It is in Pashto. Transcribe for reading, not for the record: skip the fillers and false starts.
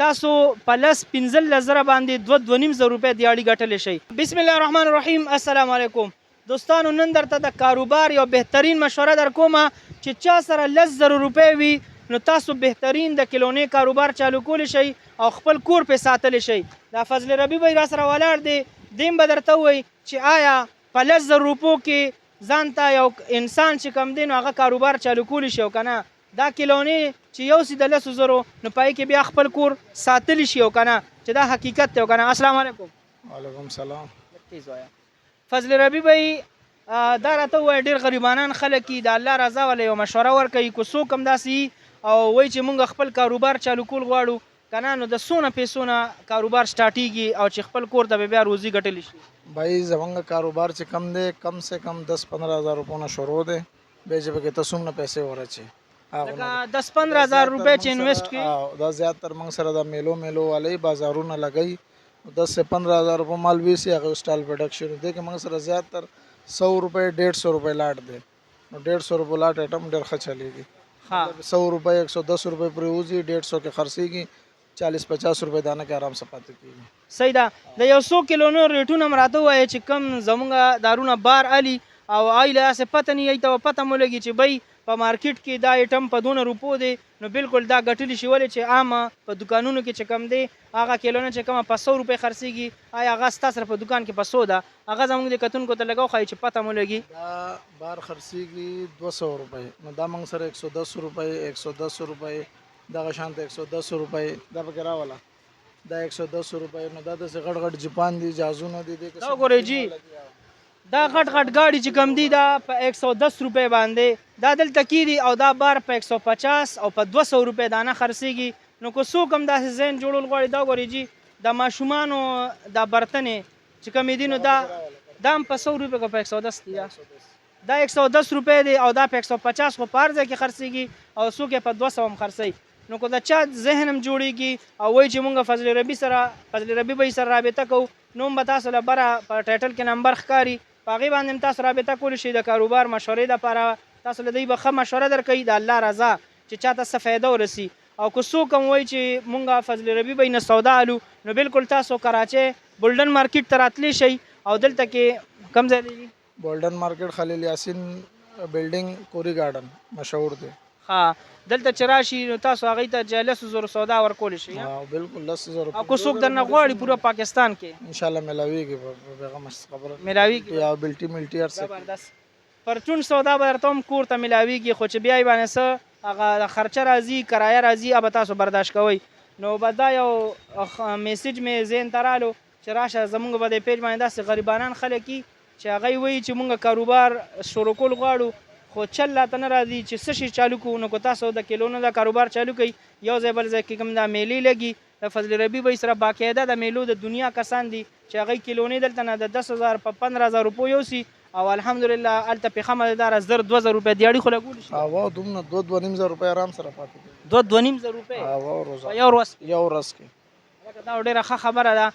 تاسو په 15,000 باندې 2,500 روپۍ دیاړي ګټلی شئ. بسم الله الرحمن الرحیم. السلام علیکم دوستانو. نن درته د کاروبار یو بهترین مشوره در کومه چې چا سره 10,000 روپۍ وي نو تاسو بهترین د کلونې کاروبار چالو کولی شئ او خپل کور پې ساتلی شئ. دا فضل ربي بی را سره ولاړ دی. دیم به درته ووایي چې آیا په 10,000 روپو کې ځان ته یو انسان چې کم دی نو هغه کاروبار چالو کولی شي او که نه دا کلونې چې یو سي د 10,000 نو پای کې بیا خپل کور ساتلی شي او که نه چې دا حقیقت دی او که نه. السلام علیکم. وعلیکم السلام. فضل ربي بی دا راته ووایي ډېر غریبانان خلک دي د الله رضا والا یو مشوره ورکوي که څوک هم داسې او وایي چې موږ خپل کاروبار چالو کول غواړو که نه نو د څونه پیسو نه کاروبار سټارټېږي او چې خپل کور ته به بیا روزي ګټلی شي. بھائی زمونږ کاروبار چې کم دی کم سے کم 10-15 هزار روپو نه شروع دی بیا چې پکې ته څومره پیسې ورچې لکه 10-15 هزار روپۍ چې انویسټ کړي دا زیاتر موږ سره د میلو والی بازارونه لګوي 10 سے 15 هزار روپو مال ویسي هغه سټال پروډکشن دی کې موږ سره زیاتر 100 روپۍ 150 روپۍ لاټ دی نو 150 روپو لاټ ایټم ډېر ښه چلیږي. 100 روپۍ 110 روپۍ پرې وځي 150 کې خرڅېږي 40-50 روپۍ دانه کې آرام سره پاتې کېږي. صحیح ده. د 100 کلونو ریټونه هم راته ووایي چې کم زمونږ دارونه بار علي او ایله داسې پته نه یی ته پته مو لګي چې بی په مارکیټ کې دا ایټم په 2 روپو دی نو بالکل دا ګټلی شي ولې چې عامه په دکانونو کې چې کم دی هغه کلونه چې کومه په 100 روپۍ خرڅېږي آیا هغه ستا سره په دکان کې په 100 ده هغه زموږ د کتونکو ته لګو ښایي چې پته مو لګي. دا بار خرڅېږي 200 روپۍ نو دا موږ سره 110 روپۍ 110 روپۍ دغه شان ته 110 روپۍ دا پکې راوله دا 110 روپۍ نو دا داسې غټ غټ جپان دي جهازونه دي دا ګورئ جي دا غټ غټ ګاډي چې کم دي دا په 110 روپۍ باندې دا دلته کېدي او دا بار په 150 او په 200 روپۍ دانه خرڅېږي نو که څوک هم داسې ذهن جوړول غواړي دا ګورئ جي د ماشومانو دا برتنې چې کومې دي نو دا هم په 100 روپۍ که په 110 دي دا 110 روپۍ دی او دا په 150 خو په هر ځای کې خرڅېږي او څوک یې په 200 هم خرڅوي. نو که د چا ذهن هم جوړېږي او وایي چې مونږ فضل ربي بی سره رابطه کوو نو هم به تاسو له بره په ټایټل کې نمبر ښکاري په هغې باندې هم تاسو رابطه کولی شئ د کاروبار مشورې دپاره تاسو له دوی به ښه مشوره درکوي د الله رضا چې چاته څه فایده ورسي. او که څوک هم وایي چې مونږ فضل ربي بی نه سودا الو نو بالکل تاسو کراچۍ بولډن مارکیټ ته راتلی شئ او دلته کې کوم ځای دی؟ بولډن مارکیټ خلیل یاسین بلډینګ کوری ګارډن مشهور دی. ها دلته چې راشي نو تاسو هغوی ته 10,000 سودا ورکولی شئ. بالکل 10,000 او که څوک درنه غواړي پوره پاکستان کې انشاءالله ملاویږي پیغام خبره ملاویږي یا بلټي هر څه زبردست پرچون سودا به درته هم کور ته ملاویږي خو چې بیا یې باندې څه هغه خرچه راځي کرایه راځي هغه به تاسو برداشت کوئ. نو به دا یو میسیج مې ذهن ته رالو چې راشه زمونږ به د پیج باندې داسې غریبانان خلک دي چې هغوی وایي چې مونږ کاروبار شروع کول غواړو خو چل راته نه راځي چې څه شي چالو کوو نو که تاسو د کلونو د کاروبار چالو کوئ یو ځای بل ځای کې کوم دا میلې لګي د فضل ربي بی سره باقاعده د میلو د دنیا کسان دي چې هغوی کلونې دلته نه د 10,000 په 15,000 روپو یوسي او الحمدلله هلته پېښه مزیداره 1,000-2,000 روپۍ دیاړي خو لګولی شي دومره 2,500 روپۍ آرام سره پاتې 2,500 روپۍ په یو ورځ کې دا ډېره ښه خبره ده